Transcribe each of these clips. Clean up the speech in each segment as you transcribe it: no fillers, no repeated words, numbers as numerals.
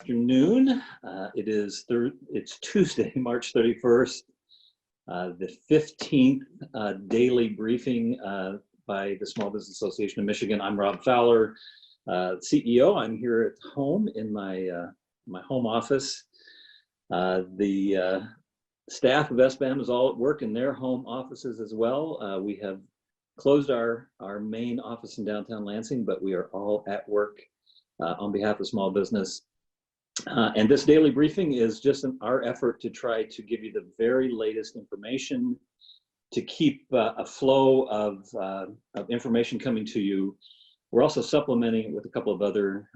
Afternoon. It's Tuesday, March 31st, the 15th daily briefing by the Small Business Association of Michigan. I'm Rob Fowler, CEO. I'm here at home in my home office. The staff of SBAM is all at work in their home offices as well. We have closed our main office in downtown Lansing, but we are all at work on behalf of small business. And this daily briefing is just our effort to try to give you the very latest information, to keep a flow of information coming to you. We're also supplementing it with a couple of other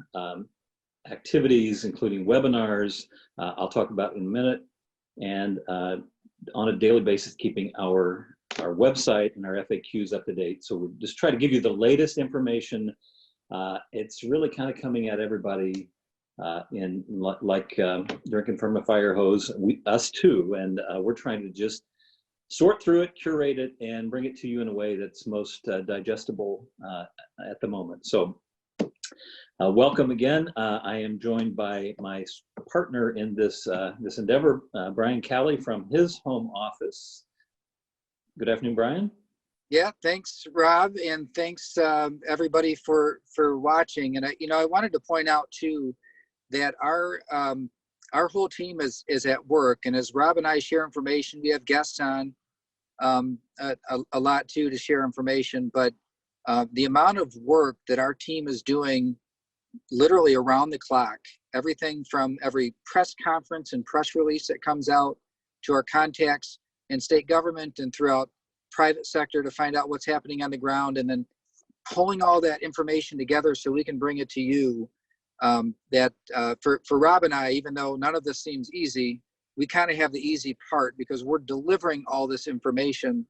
activities, including webinars, I'll talk about in a minute, and on a daily basis, keeping our website and our FAQs up to date. So we'll just try to give you the latest information. It's really kind of coming at everybody like drinking from a fire hose, us too, and we're trying to just sort through it, curate it, and bring it to you in a way that's most digestible at the moment. So welcome again. I am joined by my partner in this endeavor, Brian Calley, from his home office. Good afternoon, Brian. Yeah, thanks, Rob, and thanks everybody for watching. And I wanted to point out too that our whole team is at work, and as Rob and I share information, we have guests on a lot too to share information. But the amount of work that our team is doing, literally around the clock, everything from every press conference and press release that comes out to our contacts in state government and throughout private sector to find out what's happening on the ground, and then pulling all that information together so we can bring it to you. For Rob and I, even though none of this seems easy, we kind of have the easy part because we're delivering all this information,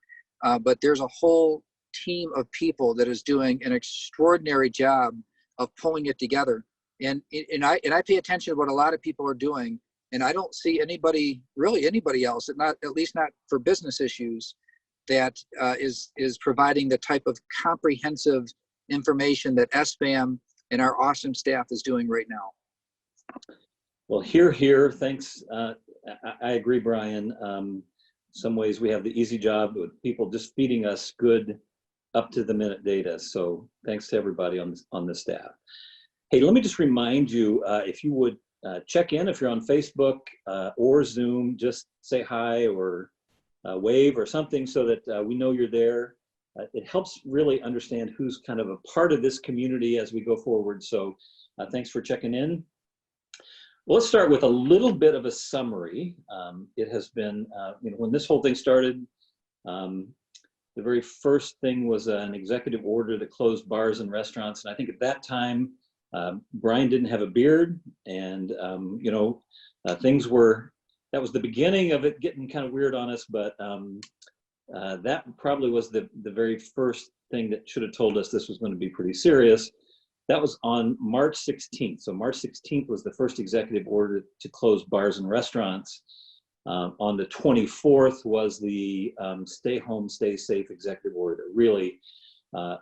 but there's a whole team of people that is doing an extraordinary job of pulling it together. And I pay attention to what a lot of people are doing, and I don't see anybody else, at least not for business issues, that is providing the type of comprehensive information that SBAM and our awesome staff is doing right now. Well, here. Thanks. I agree, Brian. Some ways we have the easy job with people just feeding us good, up-to-the-minute data. So thanks to everybody on the staff. Hey, let me just remind you, if you would check in if you're on Facebook or Zoom, just say hi or wave or something so that we know you're there. It helps really understand who's kind of a part of this community as we go forward. So thanks for checking in. Well, let's start with a little bit of a summary. It has been, when this whole thing started, the very first thing was an executive order that closed bars and restaurants. And I think at that time, Brian didn't have a beard, and that was the beginning of it getting kind of weird on us, but that probably was the very first thing that should have told us this was going to be pretty serious. That was on March 16th. So March 16th was the first executive order to close bars and restaurants. On the 24th was the stay home, stay safe executive order. Really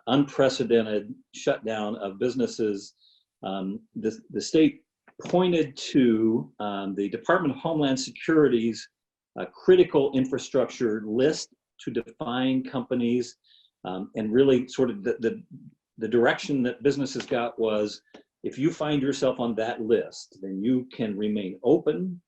unprecedented shutdown of businesses. The state pointed to the Department of Homeland Security's critical infrastructure list to define companies, and really sort of the direction that businesses got was, if you find yourself on that list, then you can remain open,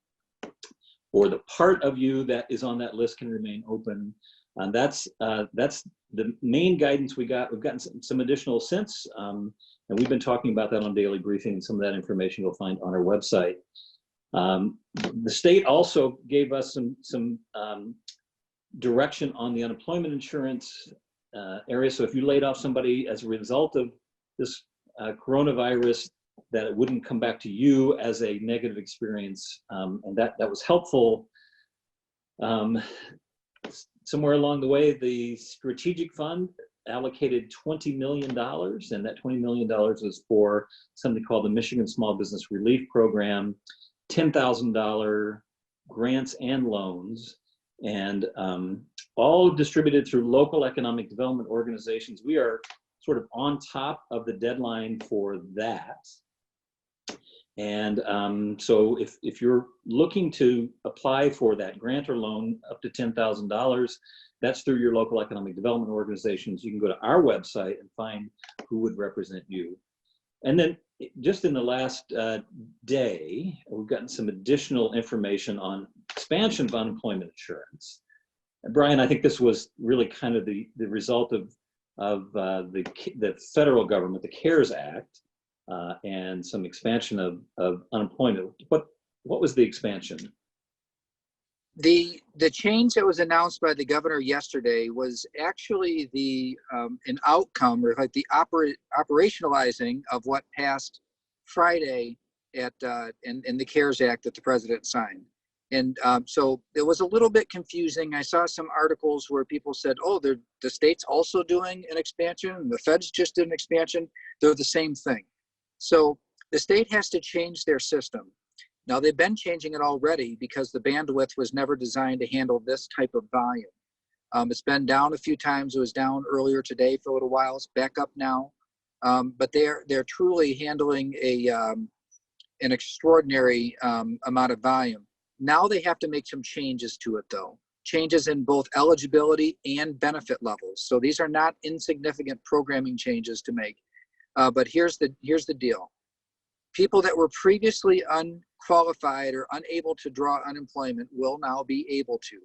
or the part of you that is on that list can remain open. And that's the main guidance we got. We've gotten some additional since, and we've been talking about that on Daily Briefing, and some of that information you'll find on our website. The state also gave us some direction on the unemployment insurance area. So if you laid off somebody as a result of this coronavirus, that it wouldn't come back to you as a negative experience, and that was helpful. Somewhere along the way, the strategic fund allocated $20 million, and that $20 million was for something called the Michigan Small Business Relief Program, $10,000 grants and loans, and all distributed through local economic development organizations. We are sort of on top of the deadline for that. And so if you're looking to apply for that grant or loan up to $10,000, that's through your local economic development organizations. You can go to our website and find who would represent you. And then just in the last day, we've gotten some additional information on expansion of unemployment insurance. And Brian, I think this was really kind of the result of the federal government, the CARES Act, and some expansion of unemployment. What was the expansion? The change that was announced by the governor yesterday was actually an outcome, or like the operationalizing of what passed Friday in the CARES Act that the president signed. And so it was a little bit confusing. I saw some articles where people said, oh, the state's also doing an expansion, and the feds just did an expansion. They're the same thing. So the state has to change their system. Now, they've been changing it already because the bandwidth was never designed to handle this type of volume. It's been down a few times. It was down earlier today for a little while. It's back up now. But they're truly handling an extraordinary amount of volume. Now they have to make some changes to it, though. Changes in both eligibility and benefit levels. So these are not insignificant programming changes to make. But here's the deal. People that were previously unqualified or unable to draw unemployment will now be able to.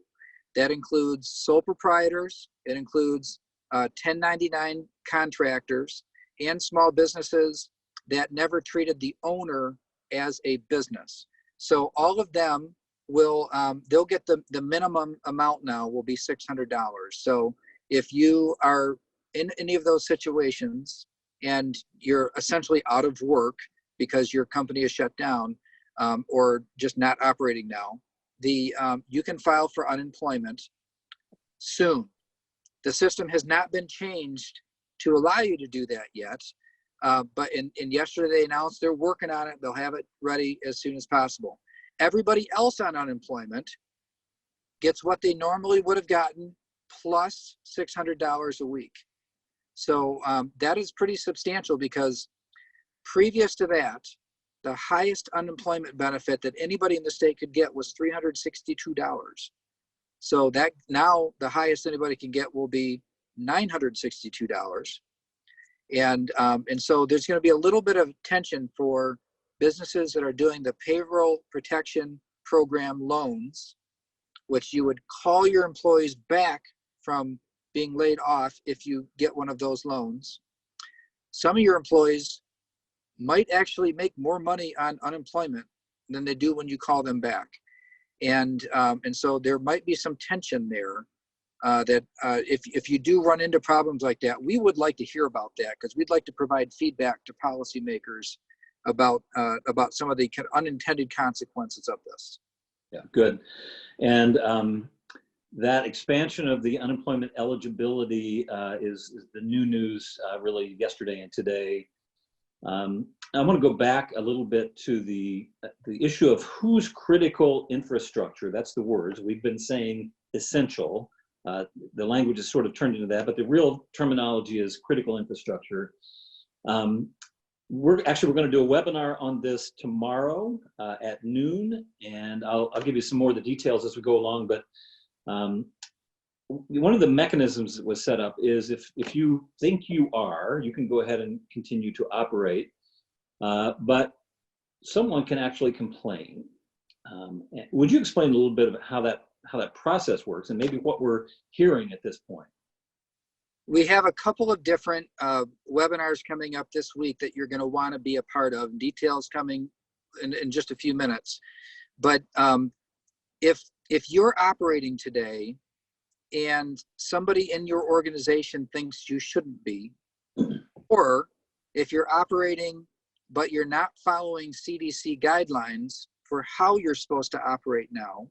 That includes sole proprietors, it includes 1099 contractors, and small businesses that never treated the owner as a business. So all of them will, they'll get the minimum amount now will be $600. So if you are in any of those situations and you're essentially out of work because your company is shut down or just not operating now, you can file for unemployment soon. The system has not been changed to allow you to do that yet, but yesterday they announced they're working on it. They'll have it ready as soon as possible. Everybody else on unemployment gets what they normally would have gotten plus $600 a week. So that is pretty substantial, because previous to that, the highest unemployment benefit that anybody in the state could get was $362. So that now the highest anybody can get will be $962. And so there's going to be a little bit of tension for businesses that are doing the Payroll Protection Program loans, which you would call your employees back from being laid off if you get one of those loans. Some of your employees might actually make more money on unemployment than they do when you call them back. And so there might be some tension there that if you do run into problems like that, we would like to hear about that, because we'd like to provide feedback to policymakers about some of the unintended consequences of this. Yeah, good. And that expansion of the unemployment eligibility is the new news really yesterday and today. I want to go back a little bit to the issue of whose critical infrastructure. That's the words. We've been saying essential. The language is sort of turned into that, but the real terminology is critical infrastructure. We're going to do a webinar on this tomorrow at noon, and I'll give you some more of the details as we go along. But one of the mechanisms that was set up is if you think you can go ahead and continue to operate, but someone can actually complain. Would you explain a little bit about how that process works, and maybe what we're hearing at this point? We have a couple of different webinars coming up this week that you're going to want to be a part of. Details coming in just a few minutes. But if you're operating today and somebody in your organization thinks you shouldn't be, or if you're operating but you're not following CDC guidelines for how you're supposed to operate now,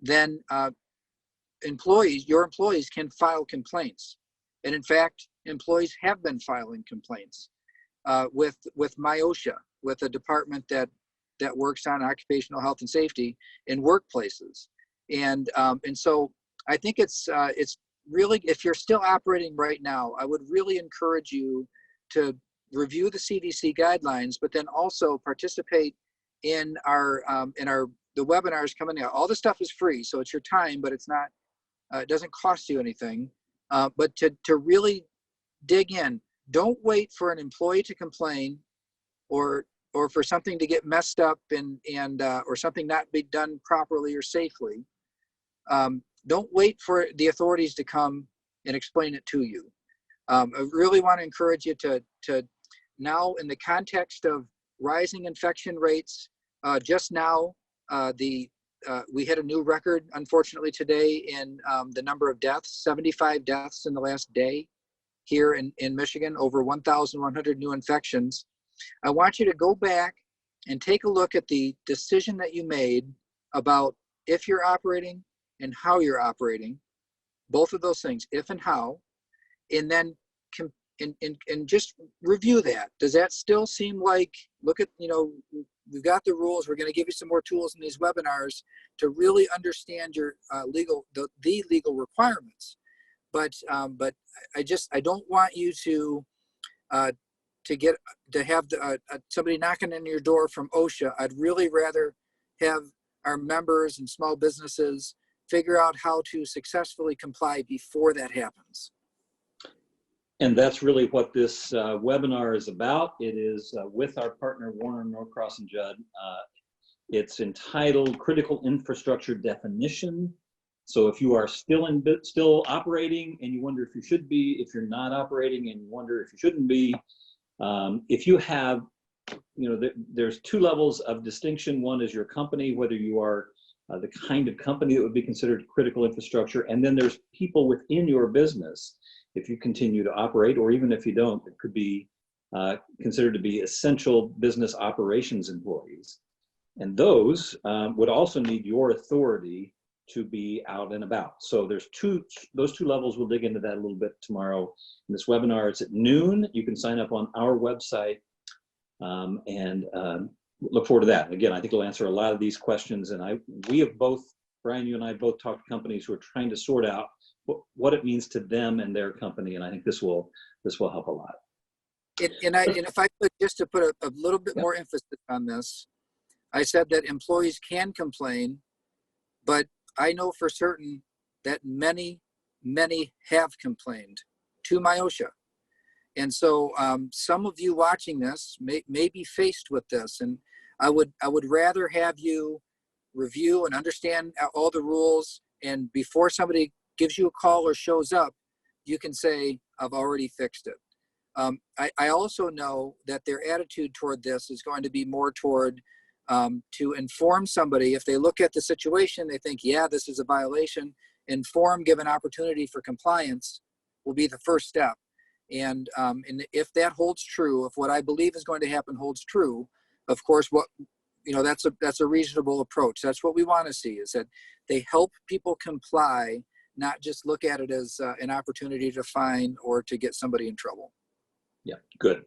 then your employees can file complaints. And in fact, employees have been filing complaints with OSHA, with a department that works on occupational health and safety in workplaces. And so I think it's really, if you're still operating right now, I would really encourage you to review the CDC guidelines, but then also participate in the webinars coming out. All the stuff is free, so it's your time, but it's not, it doesn't cost you anything. But to really dig in, don't wait for an employee to complain or for something to get messed up or something not be done properly or safely. Don't wait for the authorities to come and explain it to you. I really want to encourage you to now, in the context of rising infection rates, just now, we hit a new record, unfortunately, today in the number of deaths, 75 deaths in the last day here in Michigan, over 1,100 new infections. I want you to go back and take a look at the decision that you made about if you're operating and how you're operating, both of those things, if and how, and then and just review that. Does that still seem like, look at, we've got the rules, we're going to give you some more tools in these webinars to really understand your the legal requirements. But I don't want you to have somebody knocking on your door from OSHA. I'd really rather have our members and small businesses figure out how to successfully comply before that happens. And that's really what this webinar is about. It is with our partner, Warner Norcross and Judd. It's entitled Critical Infrastructure Definition. So if you are still operating and you wonder if you should be, if you're not operating and you wonder if you shouldn't be, if you have, there's two levels of distinction. One is your company, whether you are the kind of company that would be considered critical infrastructure. And then there's people within your business. If you continue to operate, or even if you don't, it could be considered to be essential business operations employees. And those would also need your authority to be out and about. So there's those two levels. We'll dig into that a little bit tomorrow in this webinar. It's at noon. You can sign up on our website and look forward to that. Again, I think we'll answer a lot of these questions. And we have both, Brian, you and I both talked to companies who are trying to sort out what it means to them and their company, and I think this will help a lot. And if I could, just to put a little bit more emphasis on this, I said that employees can complain, but I know for certain that many have complained to my OSHA, and so some of you watching this may be faced with this, and I would rather have you review and understand all the rules, and before somebody gives you a call or shows up, you can say, I've already fixed it. I also know that their attitude toward this is going to be more toward to inform somebody. If they look at the situation, they think, yeah, this is a violation, inform, give an opportunity for compliance will be the first step. And if that holds true, if what I believe is going to happen holds true, of course, that's a reasonable approach. That's what we want to see, is that they help people comply, not just look at it as an opportunity to fine or to get somebody in trouble. Yeah, good.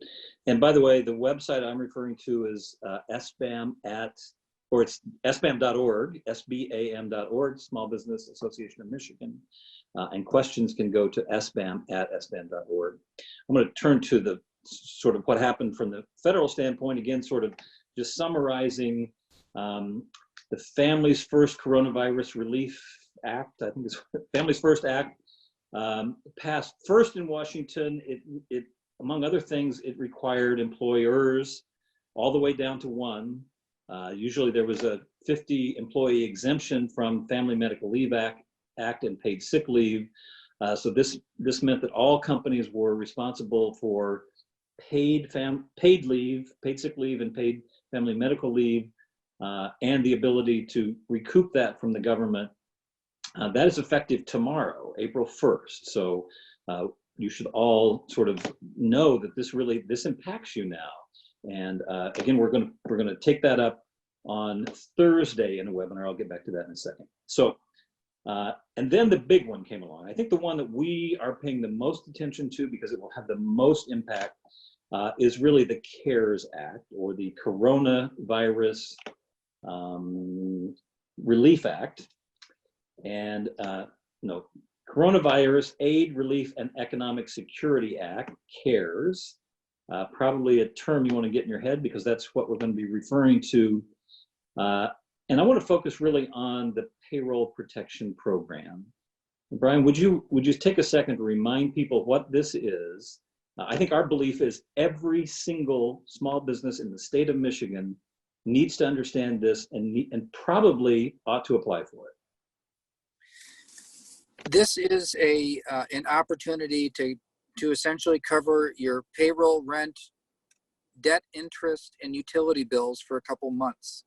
And by the way, the website I'm referring to is SBAM it's SBAM.org, SBAM.org, Small Business Association of Michigan. And questions can go to SBAM@SBAM.org. I'm going to turn to the sort of what happened from the federal standpoint, again, sort of just summarizing the Families First Coronavirus Relief Act. I think it's Families First Act, passed first in Washington. It among other things, it required employers all the way down to one. Usually there was a 50 employee exemption from Family Medical Leave Act and paid sick leave. So this meant that all companies were responsible for paid leave, paid sick leave, and paid family medical leave, and the ability to recoup that from the government. That is effective tomorrow, April 1st. So you should all sort of know that this impacts you now. And again, we're gonna take that up on Thursday in a webinar. I'll get back to that in a second. So, and then the big one came along. I think the one that we are paying the most attention to, because it will have the most impact, is really the CARES Act, or the Coronavirus Relief Act. And Coronavirus Aid, Relief, and Economic Security Act, CARES, probably a term you want to get in your head because that's what we're going to be referring to. And I want to focus really on the Payroll Protection Program. Brian, would you take a second to remind people what this is? I think our belief is every single small business in the state of Michigan needs to understand this and probably ought to apply for it. This is an opportunity to essentially cover your payroll, rent, debt, interest, and utility bills for a couple months.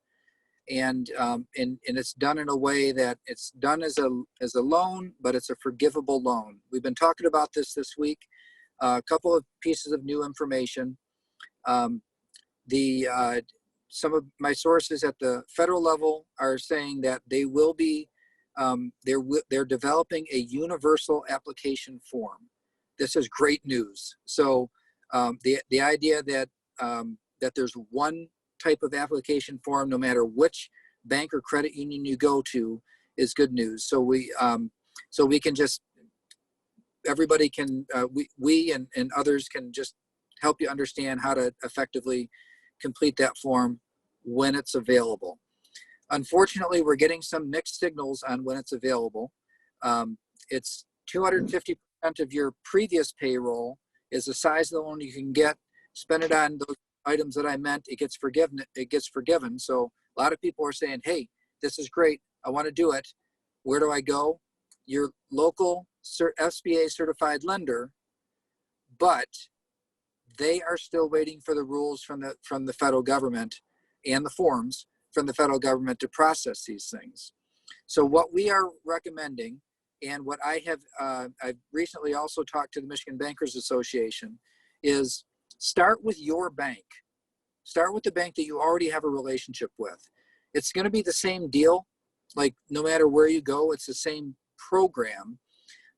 And it's done in a way that it's done as a loan, but it's a forgivable loan. We've been talking about this week. A couple of pieces of new information. Some of my sources at the federal level are saying that they will be they're developing a universal application form. This is great news. So the idea that that there's one type of application form, no matter which bank or credit union you go to, is good news. So we can just, everybody can, we and others can just help you understand how to effectively complete that form when it's available. Unfortunately, we're getting some mixed signals on when it's available. It's 250% of your previous payroll is the size of the loan you can get. Spend it on those items that I meant, it gets forgiven. So a lot of people are saying, hey, this is great, I want to do it. Where do I go? Your local SBA certified lender, but they are still waiting for the rules from the federal government and the forms from the federal government to process these things. So what we are recommending, and what I've recently also talked to the Michigan Bankers Association, is start with your bank. Start with the bank that you already have a relationship with. It's going to be the same deal. Like, no matter where you go, it's the same program.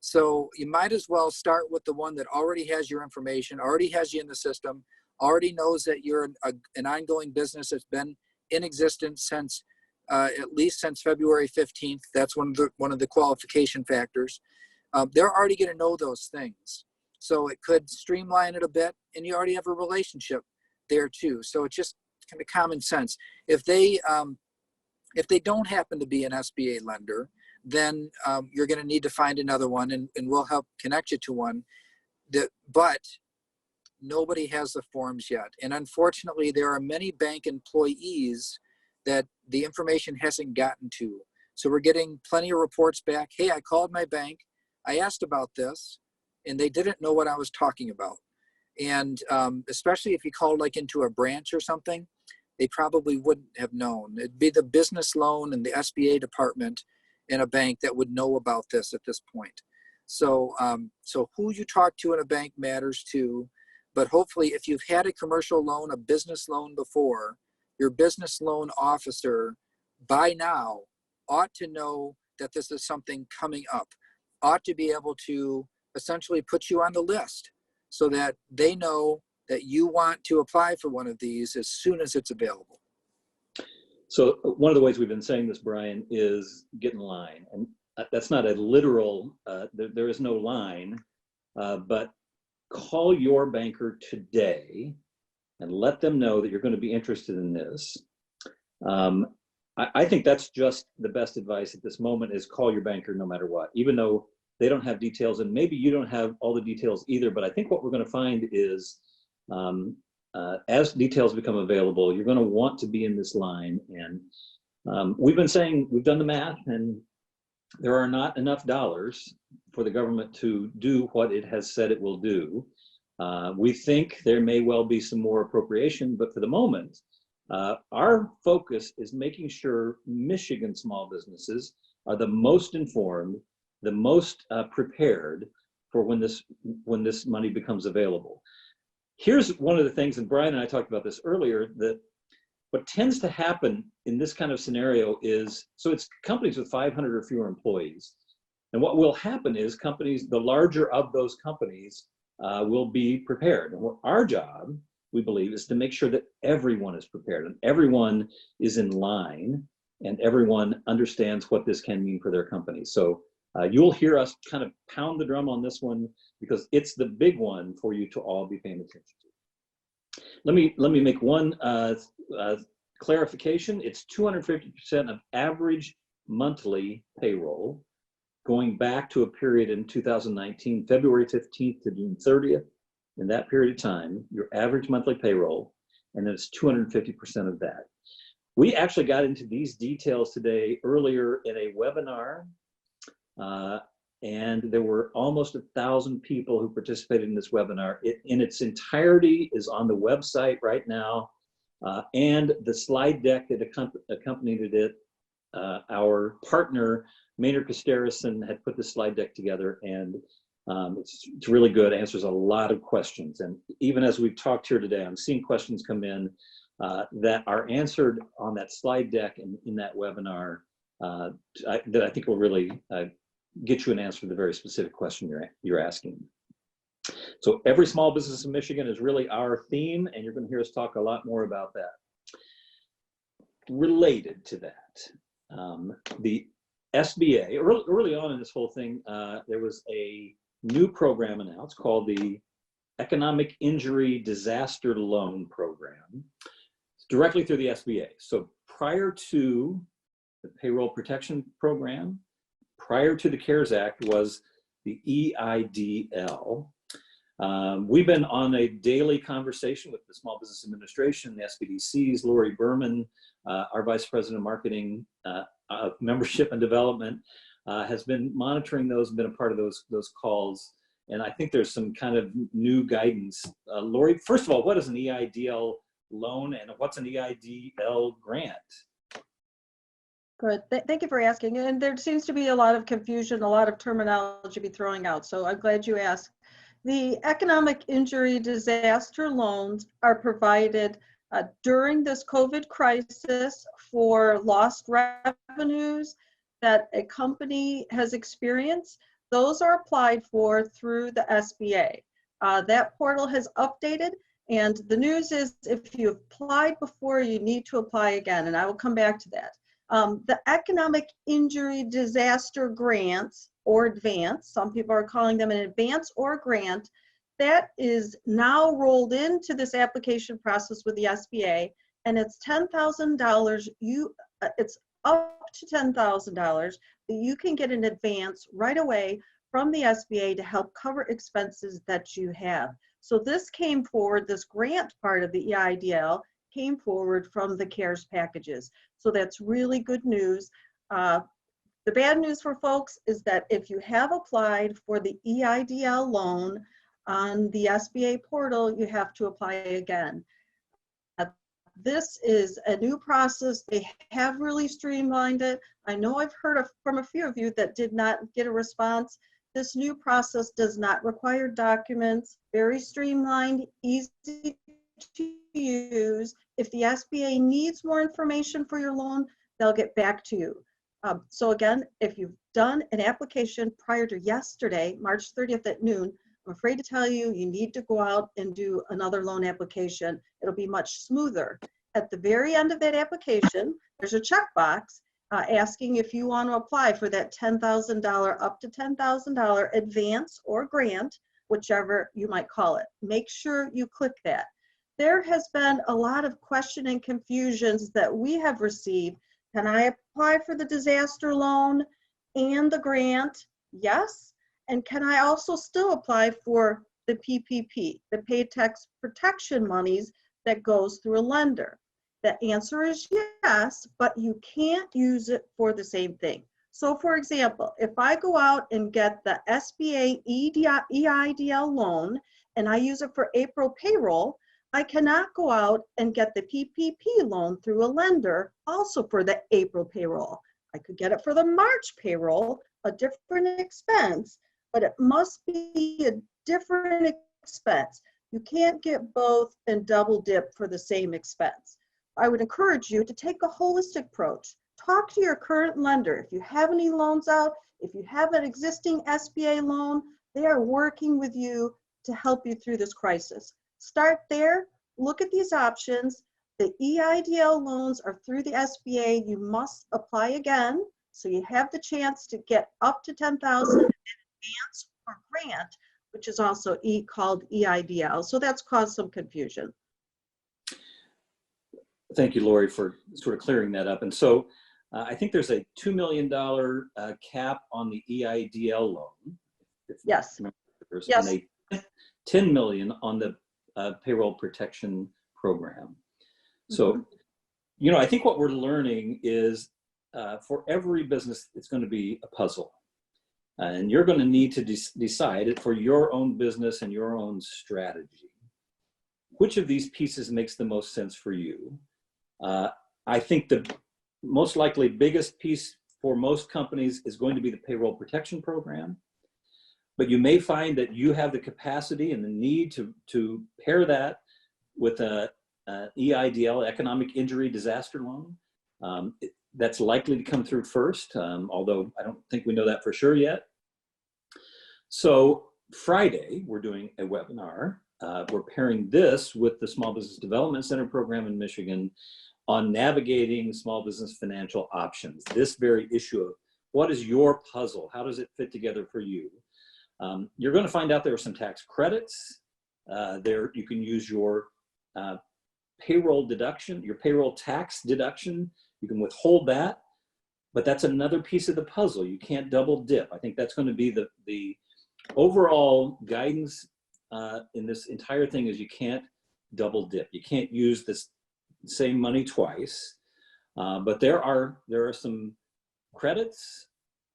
So you might as well start with the one that already has your information, already has you in the system, already knows that you're an ongoing business that's been in existence since at least since February 15th. That's one of the qualification factors. They're already going to know those things. So it could streamline it a bit, and you already have a relationship there too. So it's just kind of common sense. If they don't happen to be an SBA lender, then you're going to need to find another one, and we'll help connect you to one. But nobody has the forms yet. And unfortunately, there are many bank employees that the information hasn't gotten to. So we're getting plenty of reports back. Hey, I called my bank, I asked about this, and they didn't know what I was talking about. And especially if you called like into a branch or something, they probably wouldn't have known. It'd be the business loan and the SBA department in a bank that would know about this at this point. So, so who you talk to in a bank matters too. But hopefully, if you've had a commercial loan, a business loan before, your business loan officer by now ought to know that this is something coming up, ought to be able to essentially put you on the list so that they know that you want to apply for one of these as soon as it's available. So one of the ways we've been saying this, Brian, is get in line. And that's not a literal, there is no line, but call your banker today and let them know that you're going to be interested in this. I think that's just the best advice at this moment, is call your banker no matter what, even though they don't have details, and maybe you don't have all the details either. But I think what we're going to find is as details become available, you're going to want to be in this line. And we've been saying, we've done the math, and there are not enough dollars for the government to do what it has said it will do. We think there may well be some more appropriation, but for the moment, our focus is making sure Michigan small businesses are the most informed, the most prepared for when this money becomes available. Here's one of the things, and Brian and I talked about this earlier, that what tends to happen in this kind of scenario is, so it's companies with 500 or fewer employees. And what will happen is companies, the larger of those companies, will be prepared. And what our job, we believe, is to make sure that everyone is prepared and everyone is in line and everyone understands what this can mean for their company. So you'll hear us kind of pound the drum on this one because it's the big one for you to all be paying attention to. Let me make one clarification. It's 250% of average monthly payroll, going back to a period in 2019, February 15th to June 30th. In that period of time, your average monthly payroll, and then it's 250% of that. We actually got into these details today earlier in a webinar, and there were almost 1,000 people who participated in this webinar. It, in its entirety, is on the website right now, and the slide deck that accompanied it, our partner, Maynard Casterison, had put the slide deck together, and it's really good, answers a lot of questions. And even as we've talked here today, I'm seeing questions come in that are answered on that slide deck and in that webinar that I think will really get you an answer to the very specific question you're asking. So every small business in Michigan is really our theme, and you're going to hear us talk a lot more about that. Related to that, the SBA, early on in this whole thing, there was a new program announced called the Economic Injury Disaster Loan Program, directly through the SBA. So prior to the Payroll Protection Program, prior to the CARES Act, was the EIDL. We've been on a daily conversation with the Small Business Administration, the SBDCs, Lori Berman, our Vice President of Marketing, Membership and Development, has been monitoring those and been a part of those calls. And I think there's some kind of new guidance. Lori, first of all, what is an EIDL loan and what's an EIDL grant? Good. Thank you for asking. And there seems to be a lot of confusion, a lot of terminology to be throwing out. So I'm glad you asked. The economic injury disaster loans are provided during this COVID crisis for lost revenues that a company has experienced. Those are applied for through the SBA. That portal has updated, and the news is if you applied before, you need to apply again, and I will come back to that. The economic injury disaster grants or advance, some people are calling them an advance or grant, that is now rolled into this application process with the SBA, and it's $10,000. It's up to $10,000 that you can get in advance right away from the SBA to help cover expenses that you have. So this came forward, this grant part of the EIDL came forward from the CARES packages. So that's really good news. The bad news for folks is that if you have applied for the EIDL loan on the SBA portal, you have to apply again. This is a new process. They have really streamlined it. I know I've heard from a few of you that did not get a response. This new process does not require documents, very streamlined, easy to use. If the SBA needs more information for your loan, they'll get back to you. So again, if you've done an application prior to yesterday, March 30th at noon, I'm afraid to tell you, you need to go out and do another loan application. It'll be much smoother. At the very end of that application, there's a checkbox asking if you want to apply for that $10,000, up to $10,000 advance or grant, whichever you might call it. Make sure you click that. There has been a lot of question and confusions that we have received. Can I apply for the disaster loan and the grant? Yes. And can I also still apply for the PPP, the Paycheck Protection monies that goes through a lender? The answer is yes, but you can't use it for the same thing. So for example, if I go out and get the SBA EIDL loan and I use it for April payroll, I cannot go out and get the PPP loan through a lender also for the April payroll. I could get it for the March payroll, a different expense, but it must be a different expense. You can't get both and double dip for the same expense. I would encourage you to take a holistic approach. Talk to your current lender. If you have any loans out, if you have an existing SBA loan, they are working with you to help you through this crisis. Start there, look at these options. The EIDL loans are through the SBA. You must apply again, so you have the chance to get up to $10,000 in advance or grant, which is also called EIDL. So that's caused some confusion. Thank you, Lori, for sort of clearing that up. And so I think there's a $2 million cap on the EIDL loan. Yes. And Yes. a $10 million on the Payroll Protection Program. So, you know, I think what we're learning is for every business, it's going to be a puzzle. And you're going to need to decide it for your own business and your own strategy. Which of these pieces makes the most sense for you? I think the most likely biggest piece for most companies is going to be the Payroll Protection Program. But you may find that you have the capacity and the need to pair that with a EIDL, Economic Injury Disaster Loan. That's likely to come through first, although I don't think we know that for sure yet. So Friday, we're doing a webinar. We're pairing this with the Small Business Development Center program in Michigan on navigating small business financial options. This very issue of what is your puzzle? How does it fit together for you? You're going to find out there are some tax credits. There you can use your payroll deduction, your payroll tax deduction. You can withhold that, but that's another piece of the puzzle. You can't double dip. I think that's going to be the overall guidance in this entire thing is you can't double dip. You can't use this same money twice. But there are some credits,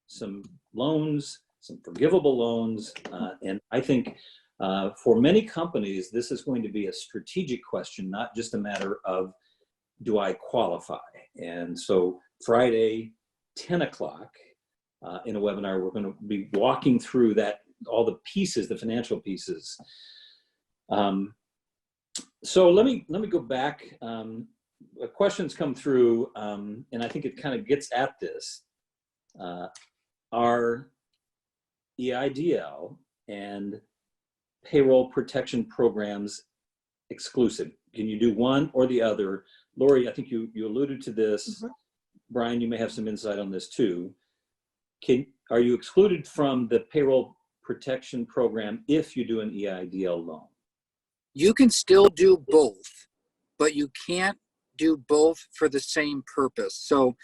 some loans, some forgivable loans, and I think for many companies, this is going to be a strategic question, not just a matter of do I qualify? And so Friday, 10 o'clock in a webinar, we're going to be walking through that, all the pieces, the financial pieces. So let me go back. Questions come through, and I think it kind of gets at this. Are EIDL and payroll protection programs exclusive? Can you do one or the other? Lori, I think you alluded to this. Brian, you may have some insight on this too. Are you excluded from the payroll protection program if you do an EIDL loan? You can still do both, but you can't do both for the same purpose. So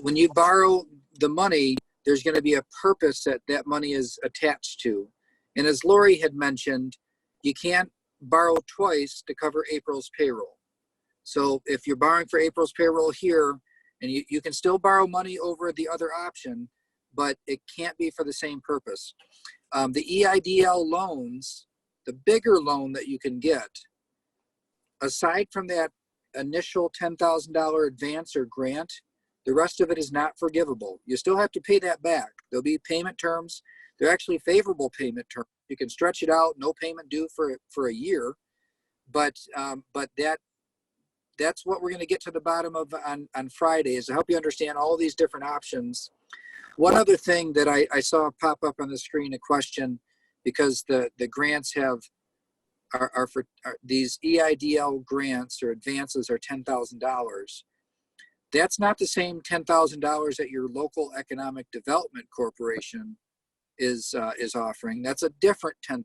when you borrow the money, there's going to be a purpose that money is attached to. And as Lori had mentioned, you can't borrow twice to cover April's payroll. So if you're borrowing for April's payroll here, and you can still borrow money over the other option, but it can't be for the same purpose. The EIDL loans, the bigger loan that you can get, aside from that initial $10,000 advance or grant, the rest of it is not forgivable. You still have to pay that back. There'll be payment terms. They're actually favorable payment terms. You can stretch it out, no payment due for a year, but that's what we're going to get to the bottom of on Friday, is to help you understand all these different options. One other thing that I saw pop up on the screen, a question, because the grants are for these EIDL grants or advances are $10,000. That's not the same $10,000 that your local economic development corporation is offering. That's a different $10,000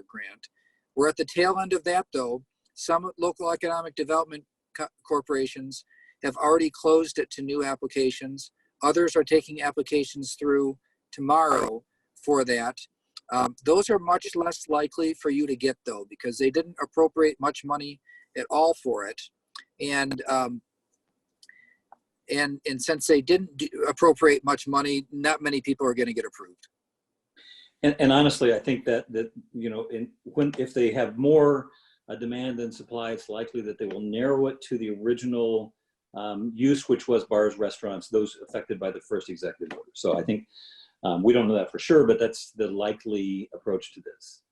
grant. We're at the tail end of that though. Some local economic development corporations have already closed it to new applications. Others are taking applications through tomorrow for that. Those are much less likely for you to get though, because they didn't appropriate much money at all for it. And since they didn't appropriate much money, not many people are going to get approved. And honestly, I think that you know, if they have more demand than supply, it's likely that they will narrow it to the original use, which was bars, restaurants, those affected by the first executive order. So I think we don't know that for sure, but that's the likely approach to this.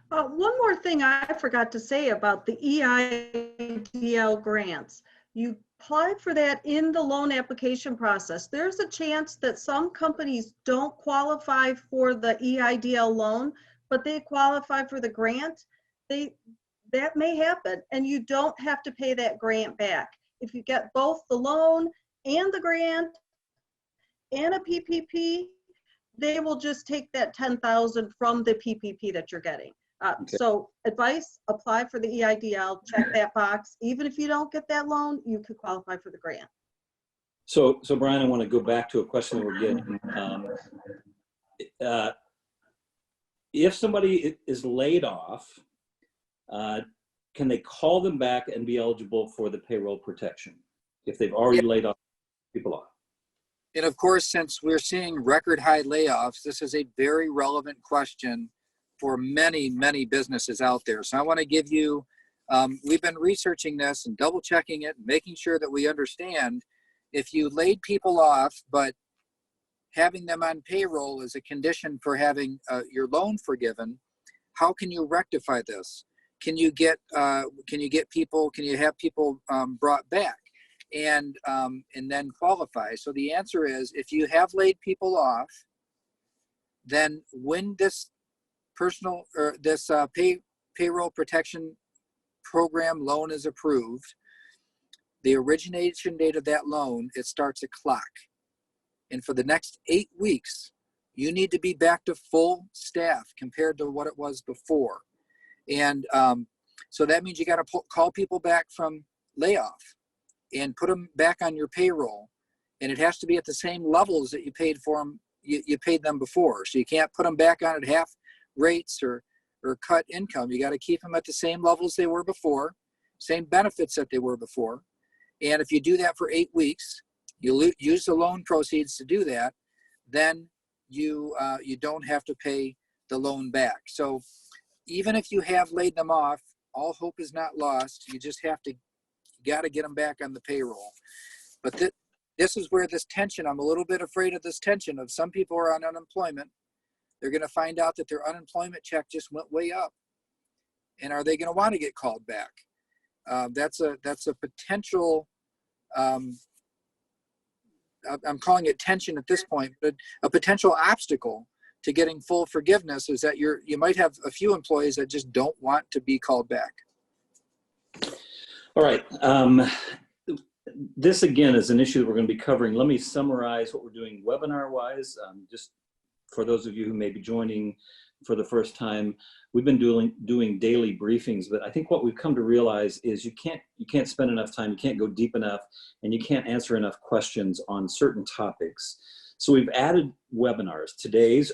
One more thing I forgot to say about the EIDL grants. You apply for that in the loan application process. There's a chance that some companies don't qualify for the EIDL loan, but they qualify for the grant. That may happen, and you don't have to pay that grant back. If you get both the loan and the grant and a PPP, they will just take that $10,000 from the PPP that you're getting. Okay. So advice, apply for the EIDL, check that box. Even if you don't get that loan, you could qualify for the grant. So Brian, I want to go back to a question that we're getting. If somebody is laid off, can they call them back and be eligible for the payroll protection if they've already laid off people off? And of course, since we're seeing record high layoffs, this is a very relevant question for many, many businesses out there. So I want to give you, we've been researching this and double checking it, making sure that we understand if you laid people off, but having them on payroll is a condition for having your loan forgiven, how can you rectify this? Can you have people brought back and then qualify? So the answer is, if you have laid people off, then when this payroll protection program loan is approved, the origination date of that loan, it starts a clock. And for the next 8 weeks, you need to be back to full staff compared to what it was before. And so that means you got to call people back from layoff and put them back on your payroll. And it has to be at the same levels that you paid for them, you paid them before. So you can't put them back on at half rates or cut income. You got to keep them at the same levels they were before, same benefits that they were before. And if you do that for 8 weeks, you use the loan proceeds to do that, then you don't have to pay the loan back. So even if you have laid them off, all hope is not lost. You just you got to get them back on the payroll. But this is where this tension, I'm a little bit afraid of this tension of some people are on unemployment. They're going to find out that their unemployment check just went way up. And are they going to want to get called back? That's a potential, I'm calling it tension at this point, but a potential obstacle to getting full forgiveness is that you might have a few employees that just don't want to be called back. All right. This again is an issue that we're going to be covering. Let me summarize what we're doing webinar-wise, just for those of you who may be joining for the first time. We've been doing daily briefings, but I think what we've come to realize is you can't spend enough time, you can't go deep enough, and you can't answer enough questions on certain topics. So we've added webinars.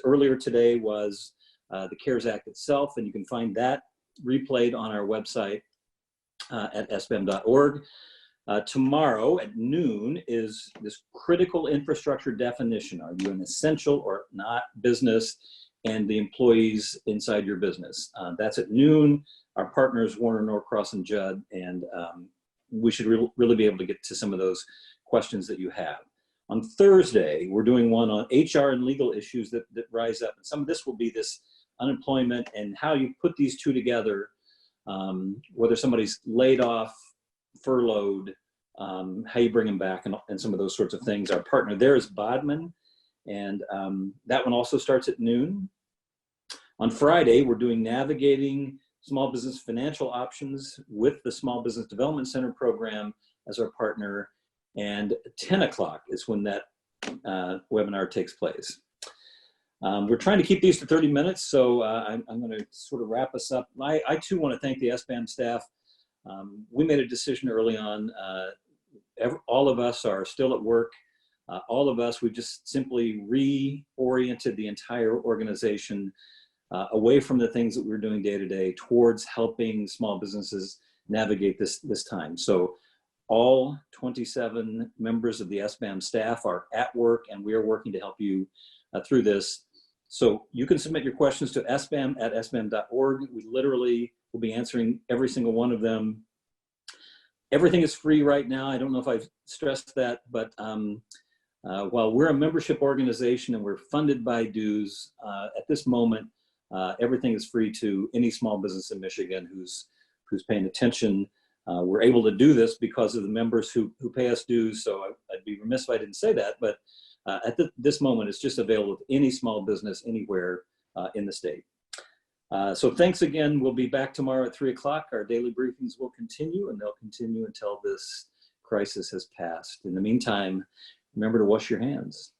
Earlier today was the CARES Act itself, and you can find that replayed on our website at sbam.org. Tomorrow at noon is this critical infrastructure definition. Are you an essential or not business, and the employees inside your business? That's at noon. Our partners, Warner, Norcross, and Judd, and we should really be able to get to some of those questions that you have. On Thursday, we're doing one on HR and legal issues that rise up. And some of this will be this unemployment and how you put these two together, whether somebody's laid off, furloughed, how you bring them back, and some of those sorts of things. Our partner there is Bodman, and that one also starts at noon. On Friday, we're doing navigating small business financial options with the Small Business Development Center program as our partner, and 10 o'clock is when that webinar takes place. We're trying to keep these to 30 minutes, so I'm going to sort of wrap us up. I too want to thank the SBAM staff. We made a decision early on. All of us are still at work. All of us, we've just simply reoriented the entire organization away from the things that we're doing day to day towards helping small businesses navigate this time. So all 27 members of the SBAM staff are at work, and we are working to help you through this. So you can submit your questions to sbam@sbam.org. We literally will be answering every single one of them. Everything is free right now. I don't know if I've stressed that, but while we're a membership organization and we're funded by dues, at this moment, everything is free to any small business in Michigan who's paying attention. We're able to do this because of the members who pay us dues, so I'd be remiss if I didn't say that, but at this moment, it's just available to any small business anywhere in the state. So thanks again. We'll be back tomorrow at 3 o'clock. Our daily briefings will continue, and they'll continue until this crisis has passed. In the meantime, remember to wash your hands.